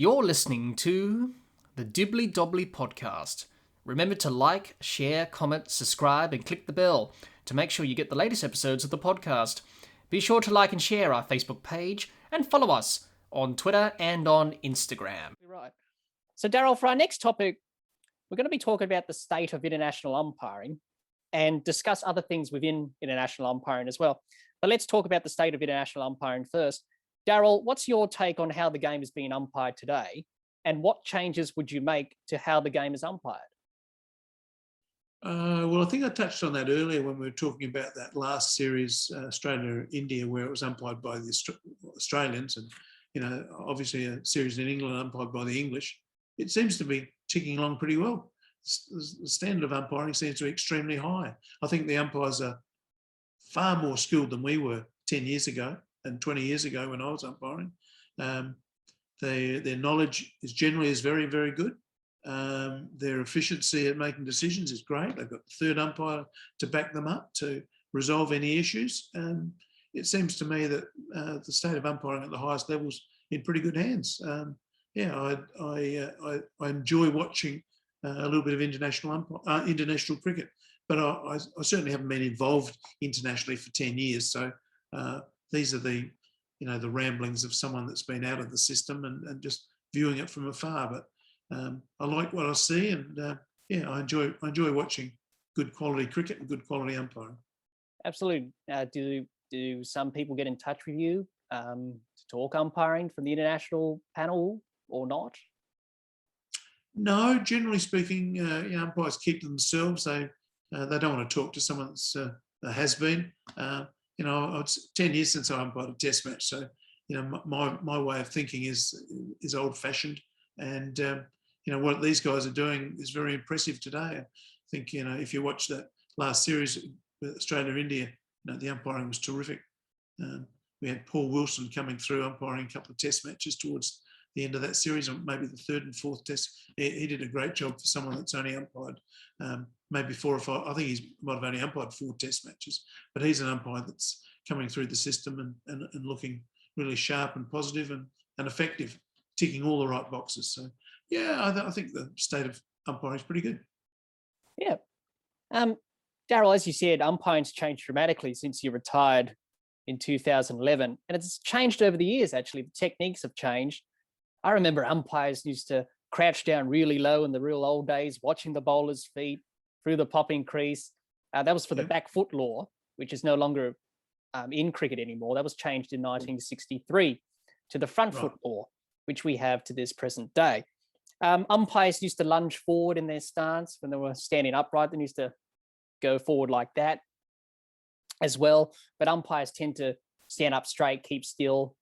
You're listening to the Dibbly-Dobbly podcast. Remember to like, share, comment, subscribe, and click the bell to make sure you get the latest episodes of the podcast. Be sure to like and share our Facebook page and follow us on Twitter and on Instagram. Right. So, Daryl, for our next topic, we're going to be talking about the state of international umpiring and discuss other things within international umpiring as well. But let's talk about the state of international umpiring first. Daryl, what's your take on how the game is being umpired today, and what changes would you make to how the game is umpired? Well, I think I touched on that earlier when we were talking about that last series, Australia-India, where it was umpired by the Australians, and obviously a series in England umpired by the English. It seems to be ticking along pretty well. The standard of umpiring seems to be extremely high. I think the umpires are far more skilled than we were 10 years ago and 20 years ago when I was umpiring. Their knowledge is generally very, very good. Their efficiency at making decisions is great. They've got the third umpire to back them up to resolve any issues. It seems to me that the state of umpiring at the highest levels in pretty good hands. I enjoy watching a little bit of international cricket, but I certainly haven't been involved internationally for 10 years. So these are the ramblings of someone that's been out of the system and just viewing it from afar. But I like what I see, and I enjoy watching good quality cricket and good quality umpiring. Absolutely. Do some people get in touch with you to talk umpiring from the international panel or not? No, generally speaking, umpires keep to themselves. They don't want to talk to someone that has been. It's 10 years since I umpired a test match, so my way of thinking is old-fashioned, and what these guys are doing is very impressive today. I think if you watch that last series with Australia-India, the umpiring was terrific. We had Paul Wilson coming through umpiring a couple of test matches towards the end of that series, or maybe the third and fourth test. He did a great job for someone that's only umpired maybe 4 or 5. I think he might have only umpired 4 test matches, but he's an umpire that's coming through the system and looking really sharp and positive and effective, ticking all the right boxes. So, I think the state of umpiring is pretty good. Yeah. Daryl, as you said, umpiring's changed dramatically since you retired in 2011, and it's changed over the years, actually. The techniques have changed. I remember umpires used to crouch down really low in the real old days, watching the bowler's feet through the popping crease. That was for the back foot law, which is no longer in cricket anymore. That was changed in 1963 to the front foot law, which we have to this present day. Umpires used to lunge forward in their stance when they were standing upright. They used to go forward like that as well. But umpires tend to stand up straight, keep still,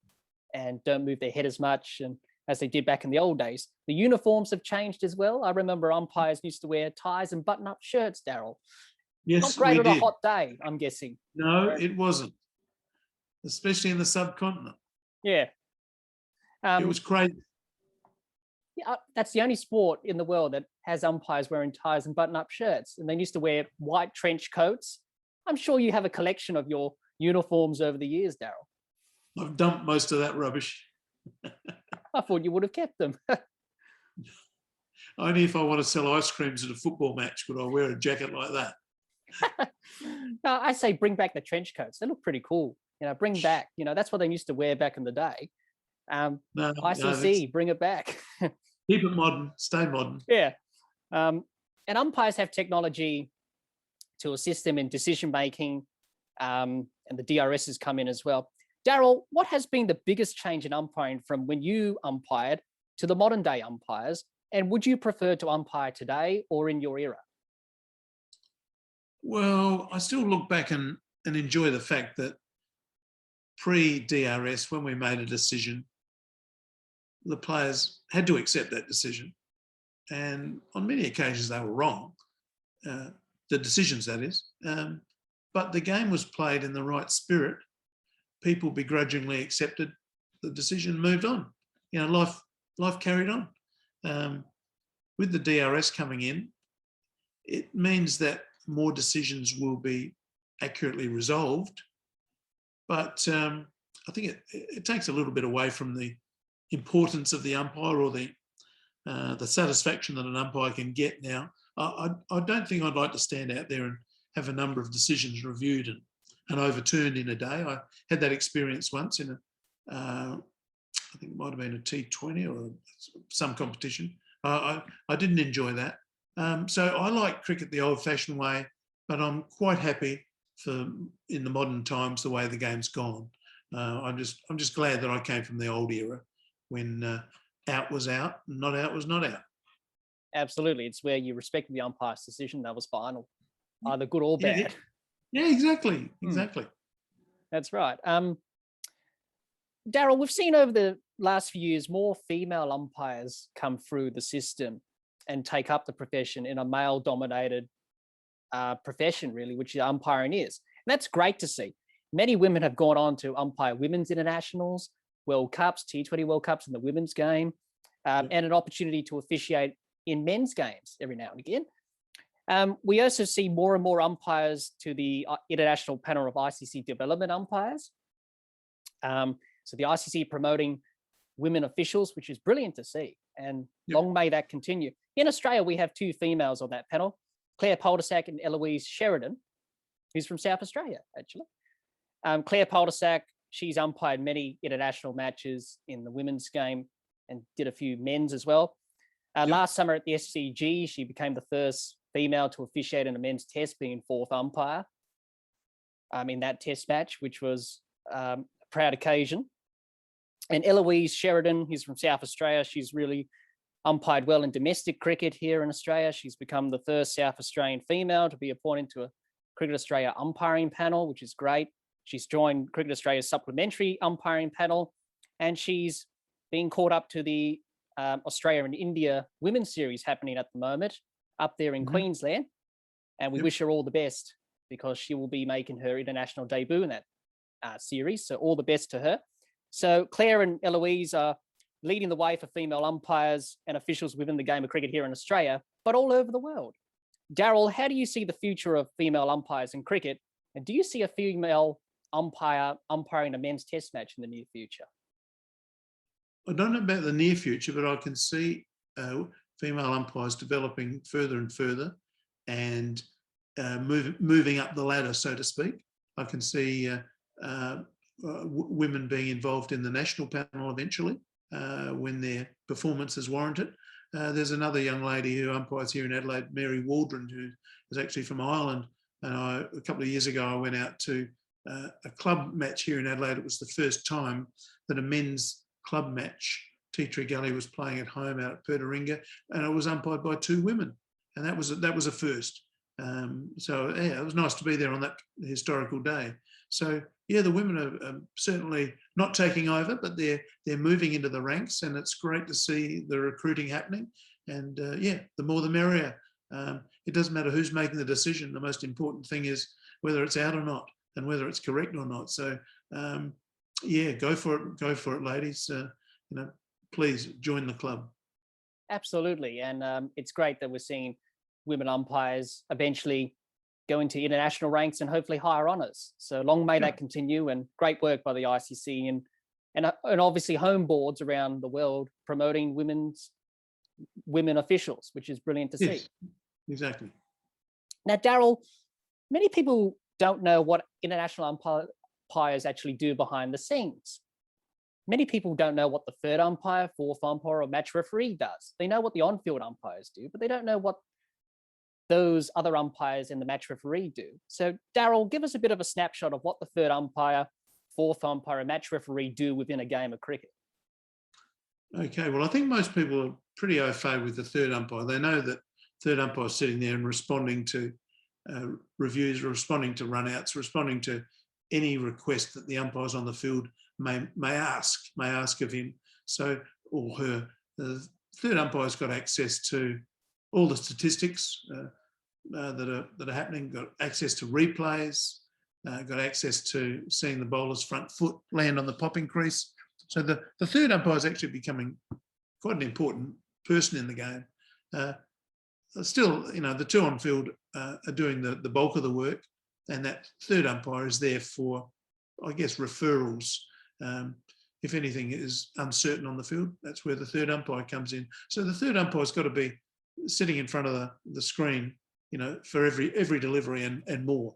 and don't move their head as much, and as they did back in the old days. The uniforms have changed as well. I remember umpires used to wear ties and button-up shirts, Daryl. Yes, not great we on did. A hot day, I'm guessing. No, it wasn't, especially in the subcontinent. Yeah. It was crazy. Yeah, that's the only sport in the world that has umpires wearing ties and button-up shirts, and they used to wear white trench coats. I'm sure you have a collection of your uniforms over the years, Daryl. I've dumped most of that rubbish. I thought you would have kept them. Only if I want to sell ice creams at a football match would I wear a jacket like that. No, I say bring back the trench coats. They look pretty cool. Bring back, that's what they used to wear back in the day. ICC, bring it back. Keep it modern, stay modern. Yeah. And umpires have technology to assist them in decision-making, and the DRS has come in as well. Daryl, what has been the biggest change in umpiring from when you umpired to the modern day umpires? And would you prefer to umpire today or in your era? Well, I still look back and enjoy the fact that pre-DRS, when we made a decision, the players had to accept that decision. And on many occasions they were wrong, the decisions that is. But the game was played in the right spirit. People begrudgingly accepted the decision, moved on. Life carried on. With the DRS coming in, it means that more decisions will be accurately resolved. But I think it takes a little bit away from the importance of the umpire or the satisfaction that an umpire can get now, I don't think I'd like to stand out there and have a number of decisions reviewed and overturned in a day. I had that experience once in I think it might have been a T20 or some competition. I didn't enjoy that. So I like cricket the old-fashioned way, but I'm quite happy in the modern times the way the game's gone. I'm just glad that I came from the old era when out was out, not out was not out. Absolutely. It's where you respected the umpire's decision. That was final, either good or bad. Yeah, exactly. That's right. Daryl, we've seen over the last few years more female umpires come through the system and take up the profession in a male-dominated profession, really, which umpiring is. And that's great to see. Many women have gone on to umpire women's internationals, World Cups, T20 World Cups in the women's game, and an opportunity to officiate in men's games every now and again. We also see more and more umpires to the international panel of ICC development umpires. So the ICC promoting women officials, which is brilliant to see, and long may that continue. In Australia, we have two females on that panel, Claire Poldersack and Eloise Sheridan, who's from South Australia, actually. Claire Poldersack, she's umpired many international matches in the women's game and did a few men's as well. Last summer at the SCG, she became the first female to officiate in a men's test, being fourth umpire in that test match, which was a proud occasion. And Eloise Sheridan, who's from South Australia, she's really umpired well in domestic cricket here in Australia. She's become the first South Australian female to be appointed to a Cricket Australia umpiring panel, which is great. She's joined Cricket Australia's supplementary umpiring panel, and she's being called up to the Australia and India Women's Series happening at the moment up there in Queensland. And we wish her all the best because she will be making her international debut in that series. So all the best to her. So Claire and Eloise are leading the way for female umpires and officials within the game of cricket here in Australia, but all over the world. Daryl, how do you see the future of female umpires in cricket? And do you see a female umpire umpiring a men's test match in the near future? I don't know about the near future, but I can see female umpires developing further and further and moving up the ladder, so to speak. I can see women being involved in the national panel eventually when their performance is warranted. There's another young lady who umpires here in Adelaide, Mary Waldron, who is actually from Ireland. And a couple of years ago, I went out to a club match here in Adelaide. It was the first time that a men's club match, Tea Tree Gully was playing at home out at Perth, and it was umpired by two women. And that was a first. So yeah, it was nice to be there on that historical day. So yeah, the women are certainly not taking over, but they're moving into the ranks, and it's great to see the recruiting happening. And yeah, the more the merrier. It doesn't matter who's making the decision. The most important thing is whether it's out or not, and whether it's correct or not. So yeah, go for it, ladies. Please join the club. Absolutely, and it's great that we're seeing women umpires eventually go into international ranks and hopefully higher honours. So long may that continue, and great work by the ICC and obviously home boards around the world promoting women officials, which is brilliant to see. Exactly. Now, Daryl, many people don't know what international umpires actually do behind the scenes. Many people don't know what the third umpire, fourth umpire, or match referee does. They know what the on-field umpires do, but they don't know what those other umpires and the match referee do. So, Daryl, give us a bit of a snapshot of what the third umpire, fourth umpire, and match referee do within a game of cricket. Okay, well, I think most people are pretty au fait with the third umpire. They know that third umpire is sitting there and responding to reviews, responding to run-outs, responding to any request that the umpires on the field may ask of him, so or her. The third umpire's got access to all the statistics that are happening, got access to replays, got access to seeing the bowler's front foot land on the popping crease. So the third umpire is actually becoming quite an important person in the game. Still, the two on field are doing the bulk of the work, and that third umpire is there for, I guess, referrals. if anything is uncertain on the field, that's where the third umpire comes in. So the third umpire's got to be sitting in front of the screen, for every delivery and more,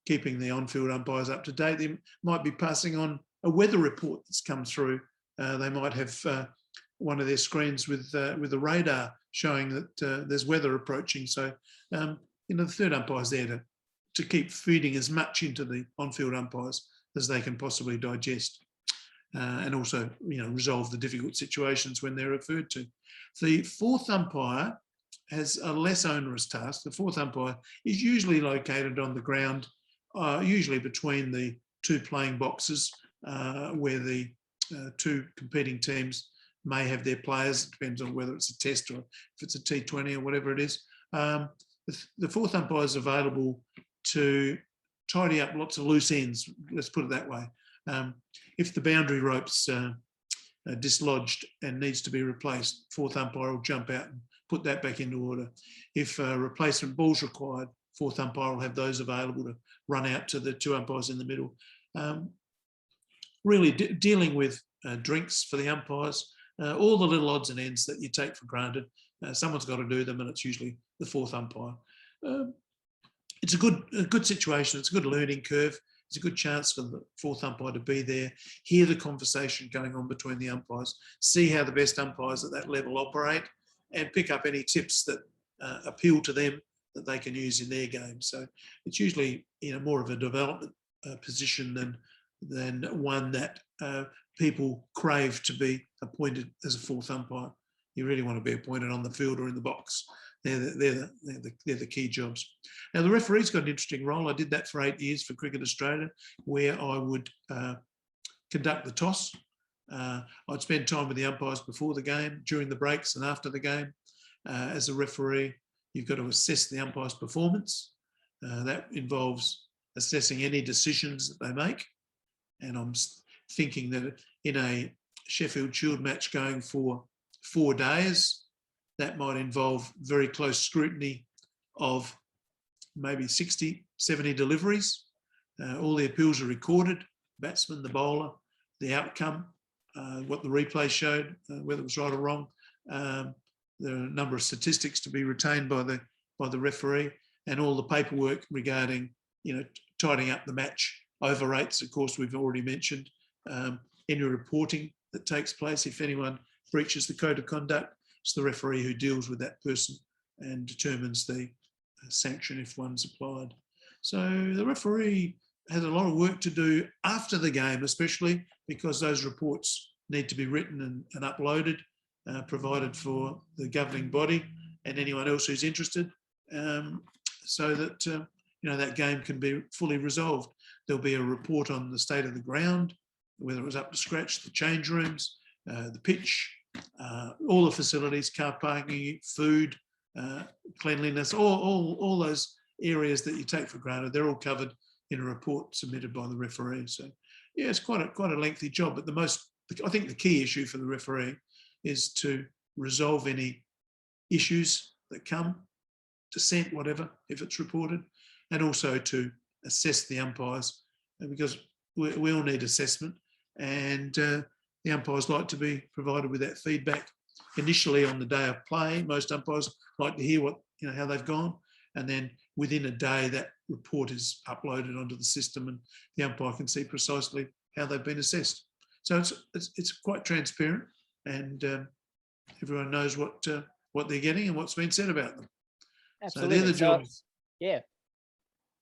keeping the on-field umpires up to date. They might be passing on a weather report that's come through. They might have one of their screens with a radar showing that there's weather approaching. So, the third umpire's there to keep feeding as much into the on-field umpires as they can possibly digest, and also, resolve the difficult situations when they're referred to. The fourth umpire has a less onerous task. The fourth umpire is usually located on the ground, usually between the two playing boxes, where the two competing teams may have their players. It depends on whether it's a test or if it's a T20 or whatever it is. The fourth umpire is available to tidy up lots of loose ends, let's put it that way. If the boundary rope's dislodged and needs to be replaced, fourth umpire will jump out and put that back into order. If replacement ball's required, fourth umpire will have those available to run out to the two umpires in the middle. Really dealing with drinks for the umpires, all the little odds and ends that you take for granted. Someone's got to do them, and it's usually the fourth umpire. It's a good situation. It's a good learning curve. It's a good chance for the fourth umpire to be there, hear the conversation going on between the umpires, see how the best umpires at that level operate, and pick up any tips that appeal to them that they can use in their game. So it's usually more of a development position than one that people crave to be appointed as a fourth umpire. You really want to be appointed on the field or in the box. They're the key jobs. Now, the referee's got an interesting role. I did that for 8 years for Cricket Australia, where I would conduct the toss. I'd spend time with the umpires before the game, during the breaks and after the game. As a referee, you've got to assess the umpire's performance. That involves assessing any decisions that they make. And I'm thinking that in a Sheffield Shield match going for 4 days, that might involve very close scrutiny of maybe 60, 70 deliveries. All the appeals are recorded, batsman, the bowler, the outcome, what the replay showed, whether it was right or wrong. There are a number of statistics to be retained by the referee, and all the paperwork regarding, tidying up the match. Over rates, of course, we've already mentioned. Any reporting that takes place, if anyone breaches the code of conduct, it's the referee who deals with that person and determines the sanction if one's applied. So the referee has a lot of work to do after the game, especially because those reports need to be written and uploaded, provided for the governing body and anyone else who's interested, so that that game can be fully resolved. There'll be a report on the state of the ground, whether it was up to scratch, the change rooms, the pitch, all the facilities, car parking, food, cleanliness, all those areas that you take for granted. They're all covered in a report submitted by the referee. So, yeah, it's quite a lengthy job. But I think the key issue for the referee is to resolve any issues that come, dissent, whatever, if it's reported, and also to assess the umpires, because we all need assessment, and the umpires like to be provided with that feedback initially on the day of play. Most umpires like to hear how they've gone, and then within a day that report is uploaded onto the system, and the umpire can see precisely how they've been assessed. So it's quite transparent, and everyone knows what they're getting and what's been said about them. Absolutely. So they're the jobs. Yeah.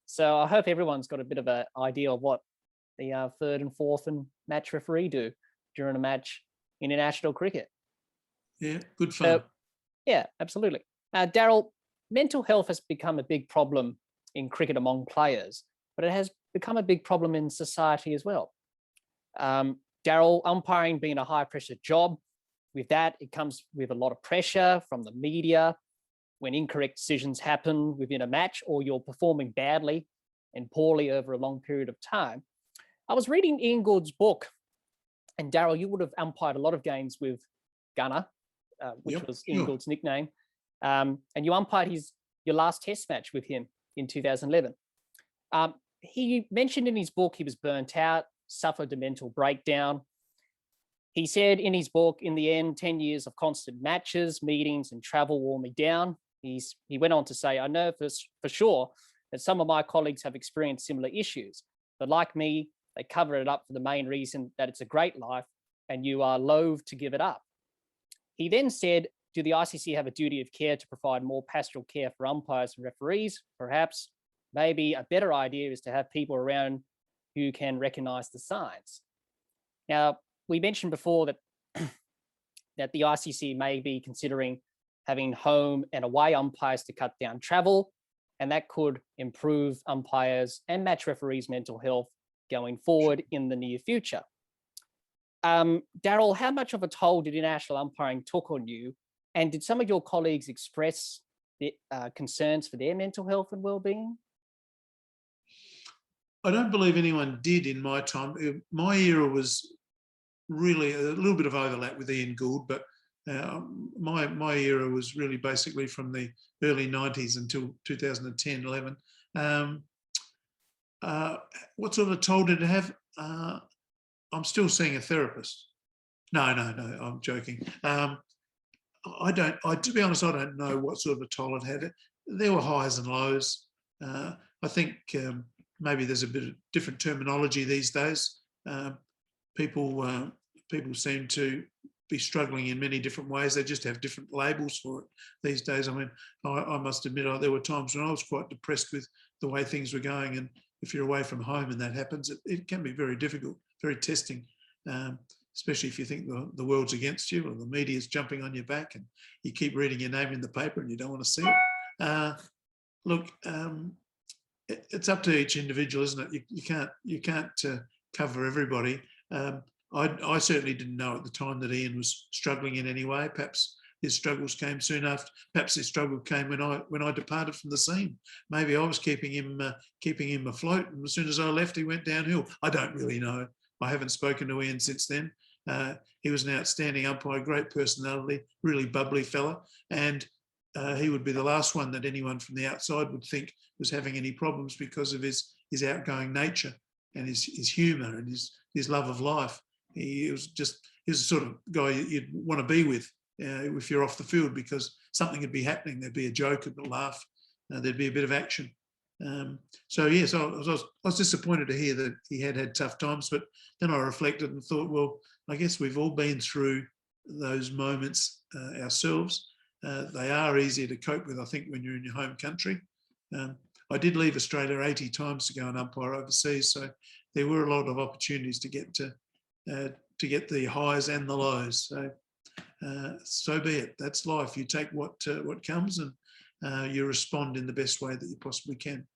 So I hope everyone's got a bit of an idea of what the third and fourth and match referee do during a match in international cricket. Yeah, good fun. Yeah, absolutely. Daryl, mental health has become a big problem in cricket among players, but it has become a big problem in society as well. Daryl, umpiring being a high-pressure job, with that, it comes with a lot of pressure from the media when incorrect decisions happen within a match or you're performing badly and poorly over a long period of time. I was reading Ian Gould's book, and Daryl, you would have umpired a lot of games with Gunner, which was Ian Gould's nickname, and you umpired your last test match with him in 2011. He mentioned in his book he was burnt out, suffered a mental breakdown. He said in his book, in the end, 10 years of constant matches, meetings, and travel wore me down. He went on to say, I know for sure that some of my colleagues have experienced similar issues, but like me, they cover it up for the main reason that it's a great life and you are loath to give it up. He then said, do the ICC have a duty of care to provide more pastoral care for umpires and referees? Perhaps, maybe a better idea is to have people around who can recognize the signs. Now, we mentioned before that, that the ICC may be considering having home and away umpires to cut down travel, and that could improve umpires and match referees' mental health going forward in the near future. Daryl, how much of a toll did international umpiring took on you? And did some of your colleagues express concerns for their mental health and well-being? I don't believe anyone did in my time. My era was really a little bit of overlap with Ian Gould, but my era was really basically from the early 90s until 2010, 11. What sort of toll did it have? I'm still seeing a therapist. No, I'm joking. To be honest, I don't know what sort of a toll it had. There were highs and lows. I think maybe there's a bit of different terminology these days. People seem to be struggling in many different ways. They just have different labels for it these days. I mean, I must admit, there were times when I was quite depressed with the way things were going. And if you're away from home and that happens, it can be very difficult, very testing, especially if you think the world's against you or the media's jumping on your back and you keep reading your name in the paper and you don't want to see it. Look, it's up to each individual, isn't it? You can't cover everybody. I certainly didn't know at the time that Ian was struggling in any way. Perhaps his struggles came soon after. Perhaps his struggle came when I departed from the scene. Maybe I was keeping him afloat, and as soon as I left, he went downhill. I don't really know. I haven't spoken to Ian since then. He was an outstanding umpire, great personality, really bubbly fella, and he would be the last one that anyone from the outside would think was having any problems because of his outgoing nature and his humour and his love of life. He was the sort of guy you'd want to be with if you're off the field, because something would be happening. There'd be a joke, a laugh, there'd be a bit of action. So yes, I was disappointed to hear that he had tough times, but then I reflected and thought, well, I guess we've all been through those moments ourselves. They are easier to cope with, I think, when you're in your home country. I did leave Australia 80 times to go and umpire overseas, so there were a lot of opportunities to get the highs and the lows. So be it. That's life. You take what comes and you respond in the best way that you possibly can.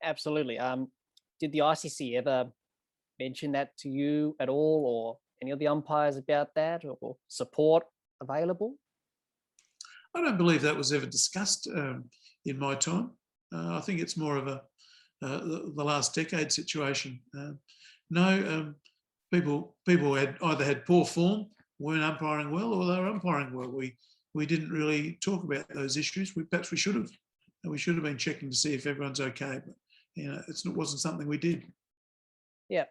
Absolutely. Did the ICC ever mention that to you at all, or any of the umpires about that, or support available? I don't believe that was ever discussed in my time. I think it's more of the last decade situation. People had either had poor form, weren't umpiring well, or they were umpiring well. We didn't really talk about those issues. Perhaps we should have. We should have been checking to see if everyone's okay, but it wasn't something we did. Yeah.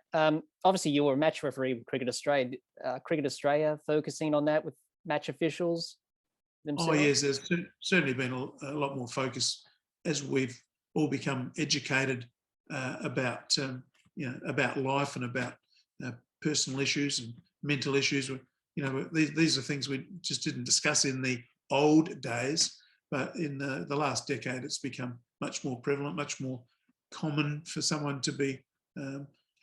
Obviously, you were a match referee with Cricket Australia. Cricket Australia focusing on that with match officials themselves? Oh yes, there's certainly been a lot more focus as we've all become educated about life and about personal issues and mental issues. These are things we just didn't discuss in the old days, but in the last decade, it's become much more prevalent, much more common for someone to be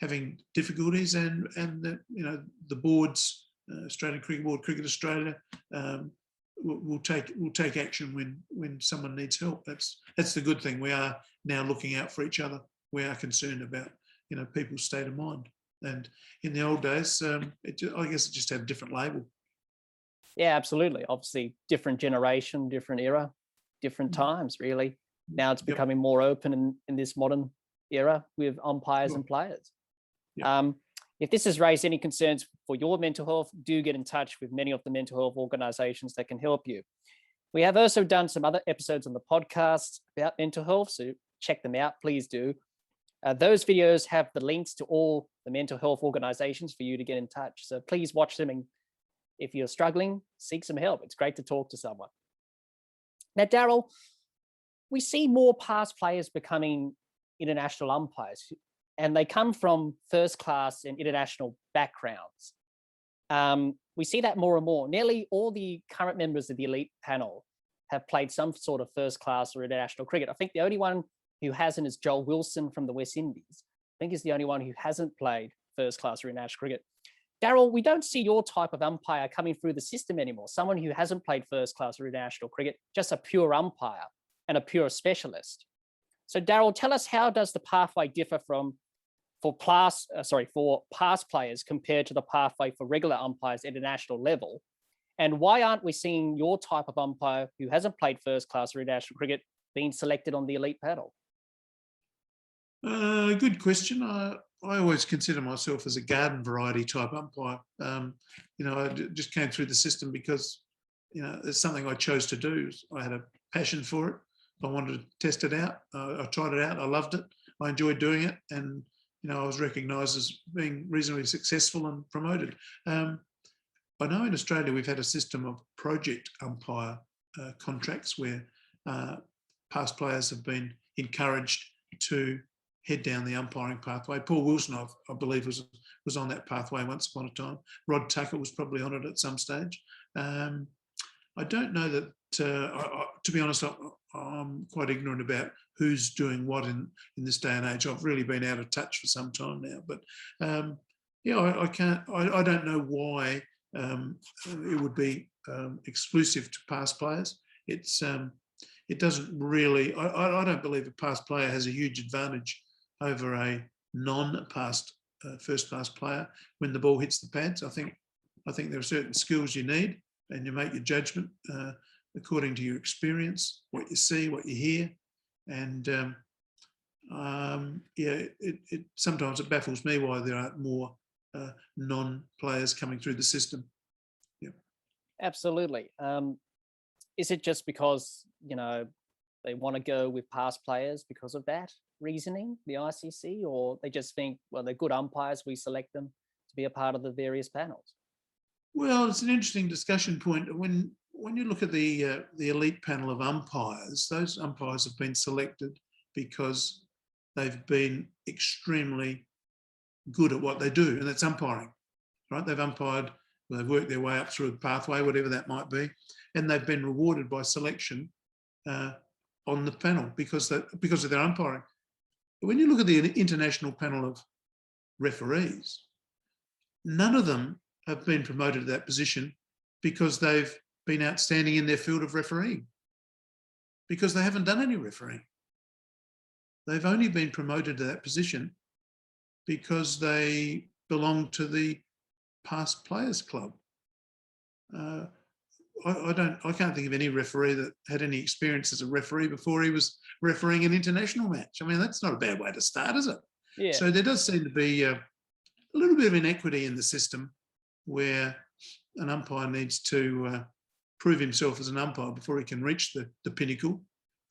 having difficulties, and the boards, Australian Cricket Board, Cricket Australia, will take action when someone needs help. That's the good thing. We are now looking out for each other. We are concerned about people's state of mind. And in the old days, I guess it just had a different label. Yeah, absolutely. Obviously, different generation, different era, different times, really. Now it's becoming more open in this modern era with umpires and players. Yep. If this has raised any concerns for your mental health, do get in touch with many of the mental health organisations that can help you. We have also done some other episodes on the podcast about mental health, so check them out, please do. Those videos have the links to all the mental health organizations for you to get in touch. So please watch them. And if you're struggling, seek some help. It's great to talk to someone. Now, Daryl, we see more past players becoming international umpires, and they come from first class and international backgrounds. We see that more and more. Nearly all the current members of the elite panel have played some sort of first class or international cricket. I think the only one who hasn't is Joel Wilson from the West Indies. I think he's the only one who hasn't played first class or international cricket. Daryl, we don't see your type of umpire coming through the system anymore. Someone who hasn't played first class or international cricket, just a pure umpire and a pure specialist. So Daryl, tell us, how does the pathway differ for past players compared to the pathway for regular umpires at international level? And why aren't we seeing your type of umpire who hasn't played first class or international cricket being selected on the elite panel? Good question. I always consider myself as a garden variety type umpire. I just came through the system because, it's something I chose to do. I had a passion for it. I wanted to test it out. I tried it out. I loved it. I enjoyed doing it. And, I was recognised as being reasonably successful and promoted. I know in Australia we've had a system of project umpire contracts where past players have been encouraged to head down the umpiring pathway. Paul Wilson, I believe, was on that pathway once upon a time. Rod Tucker was probably on it at some stage. I don't know that, to be honest, I'm quite ignorant about who's doing what in this day and age. I've really been out of touch for some time now. But I don't know why it would be exclusive to past players. It doesn't really, I don't believe a past player has a huge advantage over a non-past first-class player when the ball hits the pads. I think there are certain skills you need, and you make your judgment according to your experience, what you see, what you hear, and sometimes it baffles me why there aren't more non-players coming through the system. Yeah, absolutely. Is it just because they want to go with past players because of that reasoning, the ICC, or they just think, well, they're good umpires, we select them to be a part of the various panels? Well, it's an interesting discussion point. When you look at the elite panel of umpires, those umpires have been selected because they've been extremely good at what they do, and that's umpiring, right? They've umpired, they've worked their way up through a pathway, whatever that might be, and they've been rewarded by selection on the panel because of their umpiring. When you look at the international panel of referees, none of them have been promoted to that position because they've been outstanding in their field of refereeing, because they haven't done any refereeing. They've only been promoted to that position because they belong to the past players club. I can't think of any referee that had any experience as a referee before he was refereeing an international match. I mean, that's not a bad way to start, is it? Yeah. So there does seem to be a little bit of inequity in the system where an umpire needs to prove himself as an umpire before he can reach the pinnacle,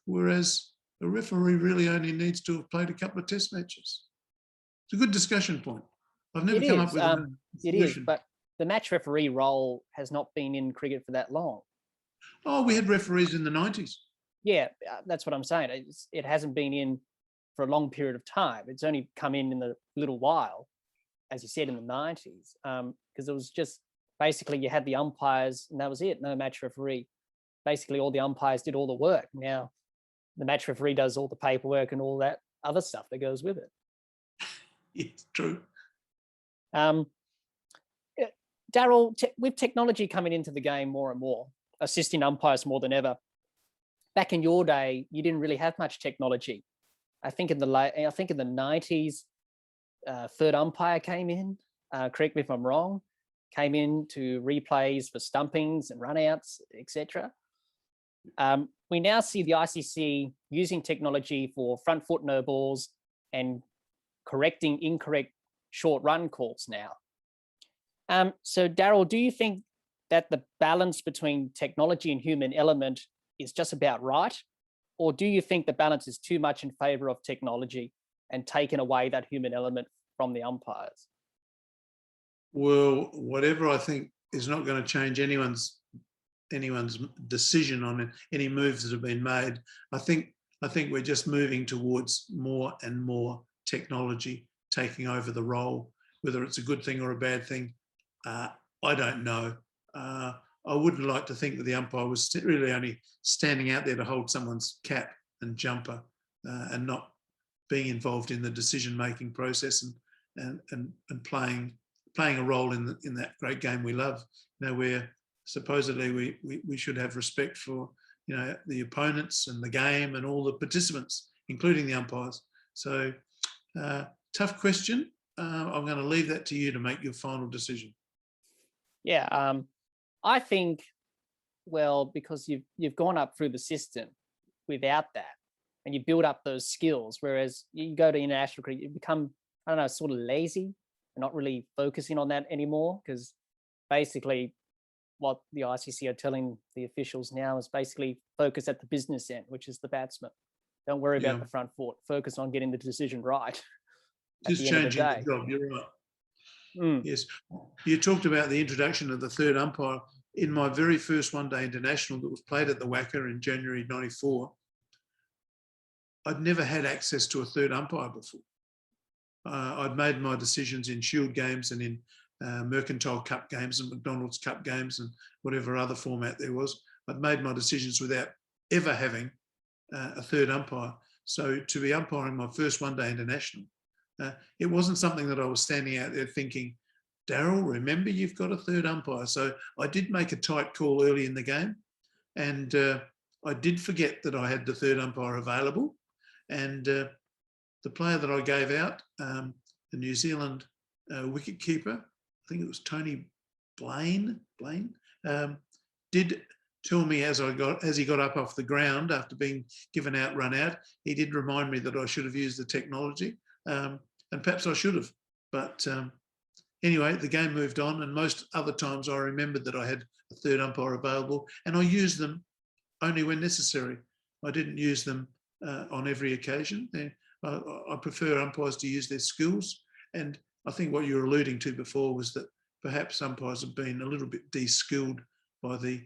whereas a referee really only needs to have played a couple of test matches. It's a good discussion point. I've never come up with a it is, but the match referee role has not been in cricket for that long. Oh, we had referees in the 90s. Yeah, that's what I'm saying. It hasn't been in for a long period of time. It's only come in the little while, as you said, in the 90s, because it was just basically you had the umpires and that was it, no match referee. Basically, all the umpires did all the work. Now, the match referee does all the paperwork and all that other stuff that goes with it. It's true. Daryl, with technology coming into the game more and more, assisting umpires more than ever, back in your day, you didn't really have much technology. I think in the 90s, third umpire came in, correct me if I'm wrong, came in to replays for stumpings and runouts, etc. We now see the ICC using technology for front foot no balls and correcting incorrect short run calls now. So Daryl, do you think that the balance between technology and human element is just about right? Or do you think the balance is too much in favor of technology and taken away that human element from the umpires? Well, whatever I think is not going to change anyone's decision on any moves that have been made. I think we're just moving towards more and more technology taking over the role. Whether it's a good thing or a bad thing, I don't know. I wouldn't like to think that the umpire was really only standing out there to hold someone's cap and jumper and not being involved in the decision-making process and playing a role in that great game we love. Where supposedly we should have respect for the opponents and the game and all the participants, including the umpires. So tough question. I'm going to leave that to you to make your final decision. Yeah, I think, well, because you've gone up through the system without that, and you build up those skills, whereas you go to international cricket, you become, I don't know, sort of lazy and not really focusing on that anymore, because basically what the ICC are telling the officials now is basically focus at the business end, which is the batsman. Don't worry about the front foot. Focus on getting the decision right. Just changing the job, you're right. Yes. You talked about the introduction of the third umpire. In my very first one-day international that was played at the WACA in January 94, I'd never had access to a third umpire before. I'd made my decisions in Shield games and in Mercantile Cup games and McDonald's Cup games and whatever other format there was. I'd made my decisions without ever having a third umpire. So to be umpiring my first one-day international, it wasn't something that I was standing out there thinking, Daryl, remember you've got a third umpire. So I did make a tight call early in the game, and I did forget that I had the third umpire available. And the player that I gave out, the New Zealand wicket keeper, I think it was Tony Blaine, did tell me as he got up off the ground after being given out, run out, he did remind me that I should have used the technology. And perhaps I should have. But anyway, the game moved on, and most other times I remembered that I had a third umpire available, and I used them only when necessary. I didn't use them on every occasion. I prefer umpires to use their skills, and I think what you were alluding to before was that perhaps umpires have been a little bit de-skilled by the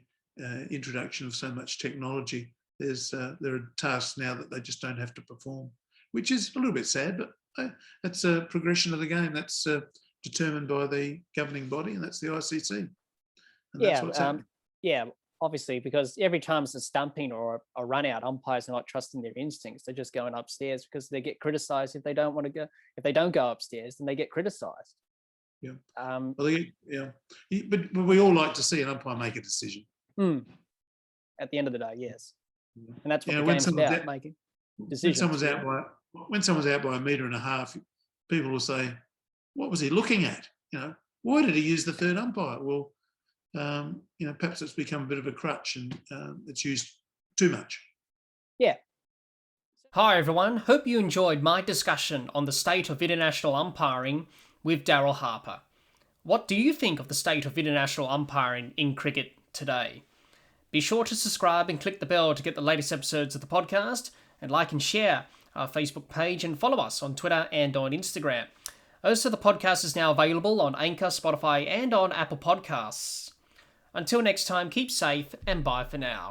introduction of so much technology. There are tasks now that they just don't have to perform, which is a little bit sad, but that's a progression of the game. That's determined by the governing body, and that's the ICC. And that's what's happening. Yeah, obviously, because every time it's a stumping or a run out, umpires are not trusting their instincts. They're just going upstairs because they get criticised if they don't want to go. If they don't go upstairs, then they get criticised. Yeah. But we all like to see an umpire make a decision. At the end of the day, yes. And that's what the game's about, making decisions. When someone's out by 1.5 meters, people will say, what was he looking at? Why did he use the third umpire? Well, perhaps it's become a bit of a crutch and it's used too much. Yeah. Hi everyone, hope you enjoyed my discussion on the state of international umpiring with Daryl Harper. What do you think of the state of international umpiring in cricket today? Be sure to subscribe and click the bell to get the latest episodes of the podcast, and like and share our Facebook page and follow us on Twitter and on Instagram. Also, the podcast is now available on Anchor, Spotify and on Apple Podcasts. Until next time, keep safe and bye for now.